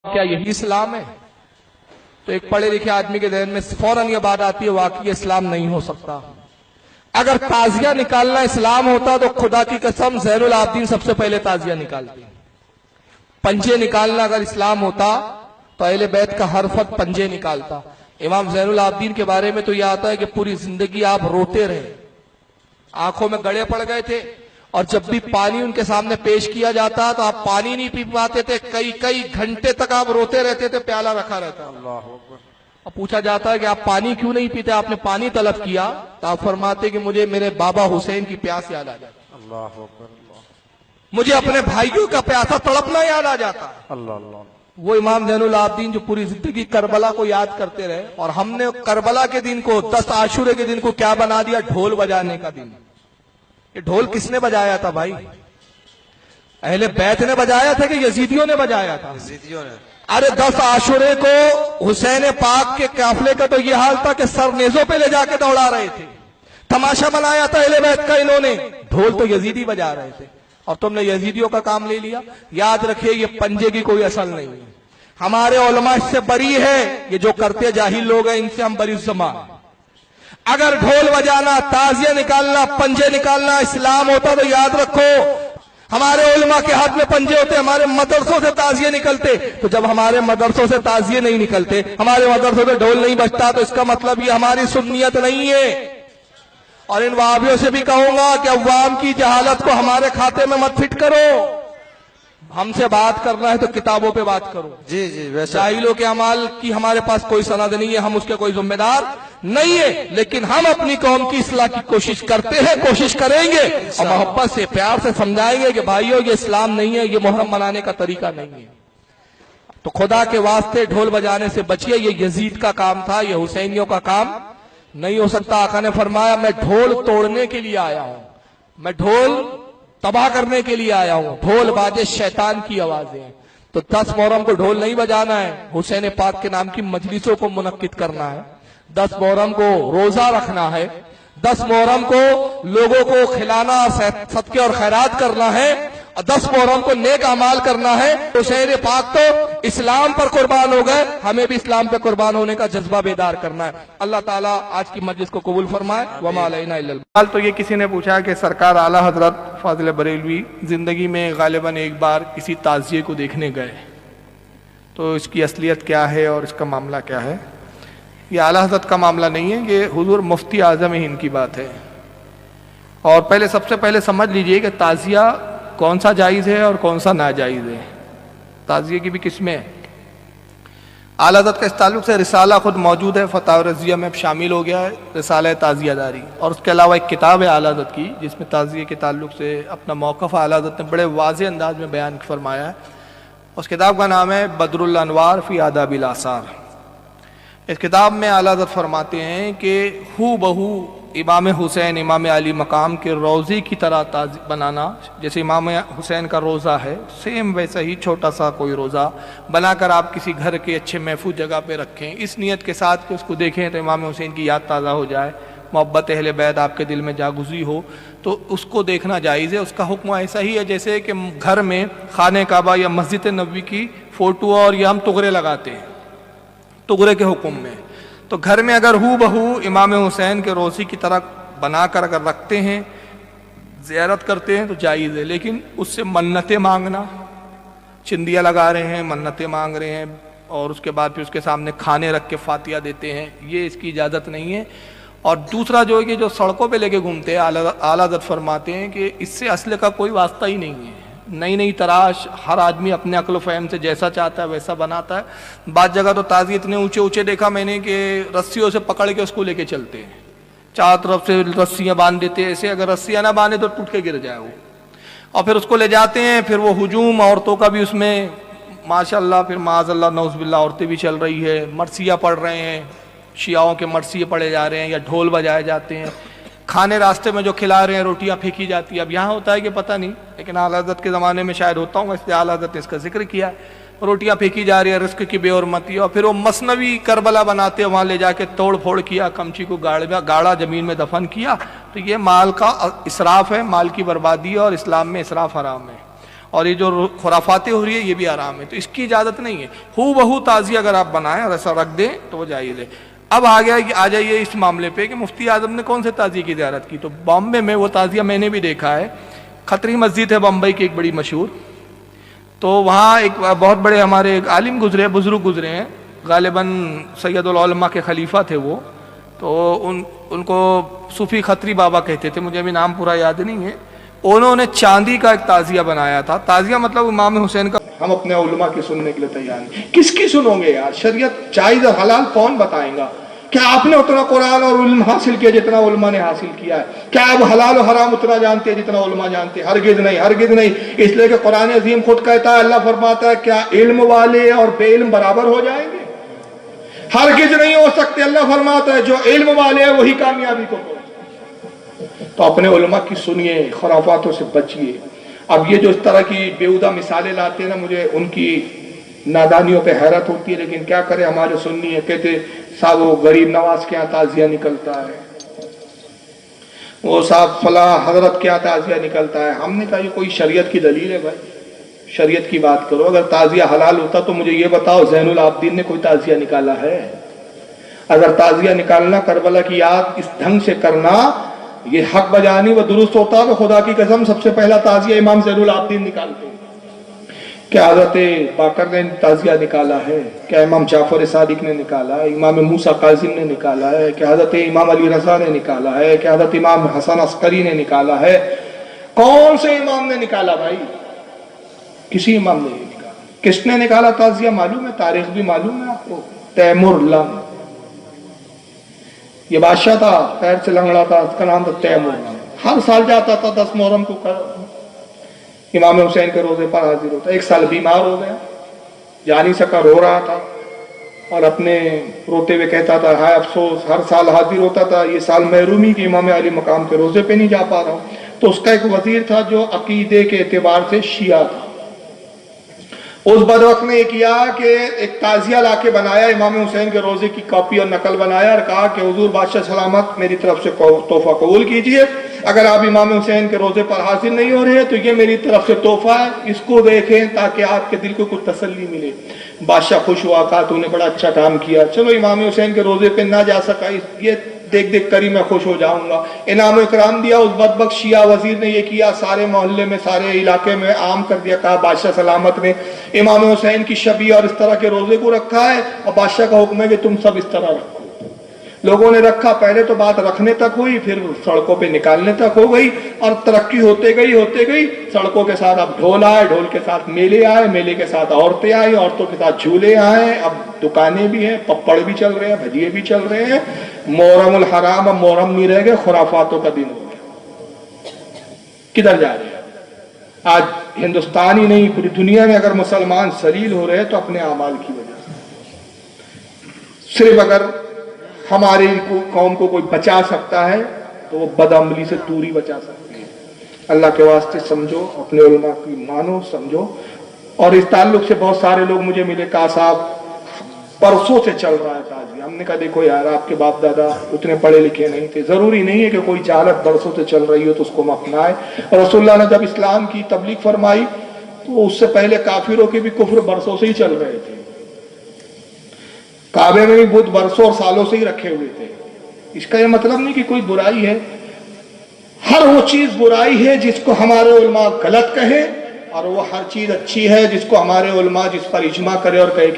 کیا یہی اسلام ہے؟ تو ایک پڑھے لکھے آدمی کے ذہن میں فوراً یہ بات آتی ہے واقعی اسلام نہیں ہو سکتا۔ اگر تعزیہ نکالنا اسلام ہوتا تو خدا کی قسم زین العابدین سب سے پہلے تعزیہ نکالتے۔ پنجے نکالنا اگر اسلام ہوتا تو اہل بیت کا ہر فرد پنجے نکالتا۔ امام زین العابدین کے بارے میں تو یہ آتا ہے کہ پوری زندگی آپ روتے رہے، آنکھوں میں گڑے پڑ گئے تھے، اور جب بھی پانی ان کے سامنے پیش کیا جاتا تو آپ پانی نہیں پی پاتے تھے، کئی گھنٹے تک آپ روتے رہتے تھے، پیالہ رکھا رہتا۔ اور پوچھا جاتا ہے کہ آپ پانی کیوں نہیں پیتے؟ آپ نے پانی طلب کیا تو آپ فرماتے کہ مجھے میرے بابا حسین کی پیاس یاد آ جاتی، مجھے اپنے بھائیوں کا پیاسا تڑپنا یاد آ جاتا۔ وہ امام زین العابدین جو پوری زندگی کربلا کو یاد کرتے رہے، اور ہم نے کربلا کے دن کو 10 عاشورے کے دن کو کیا بنا دیا؟ ڈھول بجانے کا دن۔ یہ ڈھول کس نے بجایا تھا بھائی؟ اہل بیت نے بجایا تھا کہ یزیدیوں نے بجایا تھا؟ یزیدیوں نے۔ ارے 10 عاشورے کو حسین پاک کے قافلے کا تو یہ حال تھا کہ سر نیزوں پہ لے جا کے دوڑا رہے تھے، تماشا بنایا تھا اہل بیت کا انہوں نے، ڈھول تو یزیدی بجا رہے تھے، اور تم نے یزیدیوں کا کام لے لیا۔ یاد رکھیے یہ پنجے کی کوئی اصل نہیں ہے، ہمارے علماء اس سے بری ہے، یہ جو کرتے جاہل لوگ ہیں ان سے ہم بری زمان۔ اگر ڈھول بجانا، تعزیہ نکالنا، پنجے نکالنا اسلام ہوتا تو یاد رکھو ہمارے علماء کے ہاتھ میں پنجے ہوتے، ہمارے مدرسوں سے تعزیے نکلتے۔ تو جب ہمارے مدرسوں سے تعزیے نہیں نکلتے، ہمارے مدرسوں سے ڈھول نہیں بجتا، تو اس کا مطلب یہ ہماری سنیت نہیں ہے۔ اور ان وہابیوں سے بھی کہوں گا کہ عوام کی جہالت کو ہمارے کھاتے میں مت فٹ کرو، ہم سے بات کرنا ہے تو کتابوں پہ بات کرو۔ جی ویسے جاہلوں کے اعمال کی ہمارے پاس کوئی سند نہیں ہے، ہم اس کے کوئی ذمہ دار نہیں ہے، لیکن ہم اپنی قوم کی اصلاح کی کوشش کرتے ہیں، کوشش کریں گے، اور محبت سے پیار سے سمجھائیں گے کہ بھائیو یہ اسلام نہیں ہے، یہ محرم منانے کا طریقہ نہیں ہے۔ تو خدا کے واسطے ڈھول بجانے سے بچیے، یہ یزید کا کام تھا، یہ حسینیوں کا کام نہیں ہو سکتا۔ آقا نے فرمایا میں ڈھول توڑنے کے لیے آیا ہوں، میں ڈھول تباہ کرنے کے لیے آیا ہوں، ڈھول باجے شیطان کی آوازیں۔ تو 10 محرم کو ڈھول نہیں بجانا ہے، حسین پاک کے نام کی مجلسوں کو منعقد کرنا ہے، 10 محرم کو روزہ رکھنا ہے، 10 محرم کو لوگوں کو کھلانا، صدقے اور خیرات کرنا ہے، اور 10 محرم کو نیک اعمال کرنا ہے۔ حسین پاک تو اسلام پر قربان ہو گئے، ہمیں بھی اسلام پہ قربان ہونے کا جذبہ بیدار کرنا ہے۔ اللہ تعالیٰ آج کی مجلس کو قبول فرمائے۔ وما علینا الا البلاغ۔ تو یہ کسی نے پوچھا کہ سرکار اعلیٰ حضرت فاضل بریلوی زندگی میں غالباً ایک بار کسی تعزیے کو دیکھنے گئے، تو اس کی اصلیت کیا ہے اور اس کا معاملہ کیا ہے؟ یہ اعلیٰ حضرت کا معاملہ نہیں ہے، یہ حضور مفتی اعظم ہند کی بات ہے۔ اور سب سے پہلے سمجھ لیجئے کہ تعزیہ کون سا جائز ہے اور کون سا ناجائز ہے۔ تعزیے کی بھی قسمیں ہیں۔ اعلیٰ حضرت کا اس تعلق سے رسالہ خود موجود ہے، فتاوی رضیہ میں شامل ہو گیا ہے، رسالہ تعزیہ داری، اور اس کے علاوہ ایک کتاب ہے اعلیٰ حضرت کی جس میں تعزیے کے تعلق سے اپنا موقف اعلیٰ حضرت نے بڑے واضح انداز میں بیان فرمایا ہے۔ اس کتاب کا نام ہے بدر الانوار فی آداب الآثار۔ اس کتاب میں اعلیٰ حضرت فرماتے ہیں کہ ہو بہو امام حسین امام علی مقام کے روضے کی طرح بنانا، جیسے امام حسین کا روضہ ہے سیم ویسا ہی چھوٹا سا کوئی روضہ بنا کر آپ کسی گھر کے اچھے محفوظ جگہ پہ رکھیں، اس نیت کے ساتھ کہ اس کو دیکھیں تو امام حسین کی یاد تازہ ہو جائے، محبت اہل بیت آپ کے دل میں جاگزی ہو، تو اس کو دیکھنا جائز ہے۔ اس کا حکم ایسا ہی ہے جیسے کہ گھر میں خانہ کعبہ یا مسجد نبوی کی فوٹو اور یا ہم تغرے لگاتے ہیں، تغرے کے حکم میں، تو گھر میں اگر ہو بہو امام حسین کے روضے کی طرح بنا کر اگر رکھتے ہیں، زیارت کرتے ہیں تو جائز ہے، لیکن اس سے منتیں مانگنا، چندیاں لگا رہے ہیں، منتیں مانگ رہے ہیں، اور اس کے بعد پھر اس کے سامنے کھانے رکھ کے فاتحہ دیتے ہیں، یہ اس کی اجازت نہیں ہے۔ اور دوسرا جو ہے کہ جو سڑکوں پہ لے کے گھومتے ہیں، اعلیٰ حضرت فرماتے ہیں کہ اس سے اصل کا کوئی واسطہ ہی نہیں ہے، نئی تراش، ہر آدمی اپنے عقل و فہم سے جیسا چاہتا ہے ویسا بناتا ہے۔ بعض جگہ تو تعزیے اتنے اونچے دیکھا میں نے کہ رسیوں سے پکڑ کے اس کو لے کے چلتے ہیں، چاروں طرف سے رسیاں باندھ دیتے ہیں، ایسے اگر رسیاں نہ باندھے تو ٹوٹ کے گر جائے وہ، اور پھر اس کو لے جاتے ہیں، پھر وہ ہجوم عورتوں کا بھی اس میں ماشاء اللہ، پھر معاذ اللہ نعوذ باللہ عورتیں بھی چل رہی ہے، مرثیہ پڑھ رہے ہیں، شیعوں کے مرثیے پڑھے جا رہے ہیں یا ڈھول بجائے جاتے ہیں، کھانے راستے میں جو کھلا رہے ہیں، روٹیاں پھینکی جاتی ہیں۔ اب یہاں ہوتا ہے کہ پتہ نہیں، لیکن اعلیٰ حضرت کے زمانے میں شاید ہوتا ہوں، اس لیے اعلیٰ حضرت نے اس کا ذکر کیا، روٹیاں پھینکی جا رہی ہے، رزق کی بے حرمتی، اور پھر وہ مثنوی کربلا بناتے ہیں، وہاں لے جا کے توڑ پھوڑ کیا، کمچی کو گاڑا زمین میں دفن کیا، تو یہ مال کا اسراف ہے، مال کی بربادی ہے، اور اسلام میں اسراف حرام ہے۔ اور یہ جو خرافاتیں ہو رہی ہے یہ بھی حرام ہے، تو اس کی اجازت نہیں ہے۔ ہو بہو تعزیہ اگر آپ بنائیں اور ایسا رکھ دیں تو وہ جائز ہے۔ اب آ جائیے اس معاملے پہ کہ مفتی اعظم نے کون سے تعزیے کی زیارت کی، تو بامبے میں وہ تعزیہ میں نے بھی دیکھا ہے، کھتری مسجد ہے بمبئی کی ایک بڑی مشہور، تو وہاں ایک بہت بڑے ہمارے ایک عالم گزرے، بزرگ گزرے ہیں، غالباً سید العلماء کے خلیفہ تھے وہ، تو ان کو صوفی کھتری بابا کہتے تھے، مجھے ابھی نام پورا یاد نہیں ہے۔ انہوں نے چاندی کا ایک تعزیہ بنایا تھا، تعزیہ مطلب امام حسین کا۔ ہم اپنے علماء کی سننے کے لیے تیار ہیں، کس کی سنو گے یار؟ شریعت جائز اور حلال کون بتائیں گا؟ کیا آپ نے اتنا قرآن اور علم حاصل کیا جتنا علماء نے حاصل کیا ہے؟ کیا آپ حلال و حرام اتنا جانتے ہیں جتنا علماء جانتے ہیں؟ ہرگز نہیں، ہرگز نہیں، اس لیے کہ قرآن عظیم خود کہتا ہے، اللہ فرماتا ہے کیا علم والے اور بے علم برابر ہو جائیں گے؟ ہرگز نہیں ہو سکتے۔ اللہ فرماتا ہے جو علم والے ہیں وہی کامیابی کو پہنچتے۔ تو اپنے علماء کی سنیے، خرافاتوں سے بچیے۔ اب یہ جو اس طرح کی بیہودہ مثالیں لاتے ہیں نا، مجھے ان کی نادانیوں پہ حیرت ہوتی ہے، لیکن کیا کرے ہمارے سنی ہے، کہتے صاحب وہ غریب نواز کے یہاں تعزیہ نکلتا ہے، وہ صاحب فلاں حضرت کے یہاں تعزیہ نکلتا ہے۔ ہم نے کہا یہ کوئی شریعت کی دلیل ہے بھائی؟ شریعت کی بات کرو، اگر تعزیہ حلال ہوتا تو مجھے یہ بتاؤ زین العابدین نے کوئی تعزیہ نکالا ہے؟ اگر تعزیہ نکالنا، کربلا کی یاد اس ڈھنگ سے کرنا یہ حق بجانی و درست ہوتا تو خدا کی قسم سب سے پہلا تعزیہ امام زین العابدین نکالتے۔ کیا حضرت باقر نے تعزیہ نکالا ہے؟ کیا امام جعفر صادق نے نکالا ہے؟ امام موسیٰ کاظم نے نکالا ہے؟ کیا حضرت امام علی رضا نے نکالا ہے؟ کیا حضرت امام حسن عسکری نے نکالا ہے؟ کون سے امام نے نکالا بھائی؟ کسی امام نے نہیں نکالا۔ کس نے نکالا تعزیہ معلوم ہے؟ تاریخ بھی معلوم ہے آپ کو؟ تیمور لنگ، یہ بادشاہ تھا، پیر سے لنگڑا تھا، اس کا نام تھا تیمور لنگ۔ ہر سال جاتا تھا 10 محرم کو امام حسین کے روزے پر حاضر ہوتا۔ ایک سال بیمار ہو گیا، جا نہیں سکا، رو رہا تھا اور اپنے روتے ہوئے کہتا تھا ہائے افسوس، ہر سال حاضر ہوتا تھا، یہ سال محرومی کی امام علی مقام کے روزے پہ نہیں جا پا رہا ہوں۔ تو اس کا ایک وزیر تھا جو عقیدے کے اعتبار سے شیعہ تھا، اس بدبخت نے یہ کیا کہ ایک تعزیہ لا کے بنایا، امام حسین کے روزے کی کاپی اور نقل بنایا اور کہا کہ حضور بادشاہ سلامت میری طرف سے تحفہ قبول کیجئے، اگر آپ امام حسین کے روزے پر حاضر نہیں ہو رہے تو یہ میری طرف سے تحفہ ہے، اس کو دیکھیں تاکہ آپ کے دل کو کچھ تسلی ملے۔ بادشاہ خوش ہوا، کہا تو نے بڑا اچھا کام کیا، چلو امام حسین کے روزے پہ نہ جا سکا، یہ دیکھ دیکھ کر ہی میں خوش ہو جاؤں گا۔ انعام و اکرام دیا، اس بدبخت شیعہ وزیر نے یہ کیا، سارے محلے میں سارے علاقے میں عام کر دیا، کہا بادشاہ سلامت نے امام حسین کی شبیہ اور اس طرح کے روزے کو رکھا ہے اور بادشاہ کا حکم ہے کہ تم سب اس طرح رکھو۔ لوگوں نے رکھا، پہلے تو بات رکھنے تک ہوئی، پھر سڑکوں پہ نکالنے تک ہو گئی، اور ترقی ہوتے گئی، سڑکوں کے ساتھ اب ڈھول آئے، ڈھول کے ساتھ میلے آئے، میلے کے ساتھ عورتیں آئی، عورتوں کے ساتھ جھولے آئے، اب دکانیں بھی ہیں، پپڑ بھی چل رہے ہیں، بھجیے بھی چل رہے ہیں۔ محرم الحرام اب محرم نہیں رہ گئے، خرافاتوں کا دن ہو گیا۔ کدھر جا رہے ہیں؟ آج ہندوستان ہی نہیں پوری دنیا میں اگر مسلمان ذلیل ہو رہے تو اپنے اعمال کی وجہ سے۔ صرف اگر ہماری قوم کو کوئی بچا سکتا ہے تو وہ بدعملی سے دوری بچا سکتی ہے۔ اللہ کے واسطے سمجھو، اپنے علماء کی مانو، سمجھو۔ اور اس تعلق سے بہت سارے لوگ مجھے ملے، کہا صاحب برسوں سے چل رہا ہے تعزیہ۔ ہم نے کہا دیکھو یار، آپ کے باپ دادا اتنے پڑھے لکھے نہیں تھے، ضروری نہیں ہے کہ کوئی جہالت برسوں سے چل رہی ہو تو اس کو اپنائے۔ اور رسول اللہ نے جب اسلام کی تبلیغ فرمائی تو اس سے پہلے کافروں کے بھی کفر برسوں سے ہی چل رہے تھے، کعبے میں بھی بت برسوں اور سالوں سے ہی رکھے ہوئے تھے۔ اس کا یہ مطلب نہیں کہ کوئی برائی ہے، ہر وہ چیز برائی ہے جس کو ہمارے علماء غلط کہیں، اور وہ ہر چیز اچھی ہے جس کو ہمارے علماء جس پر اجماع کرے اور کہے کہ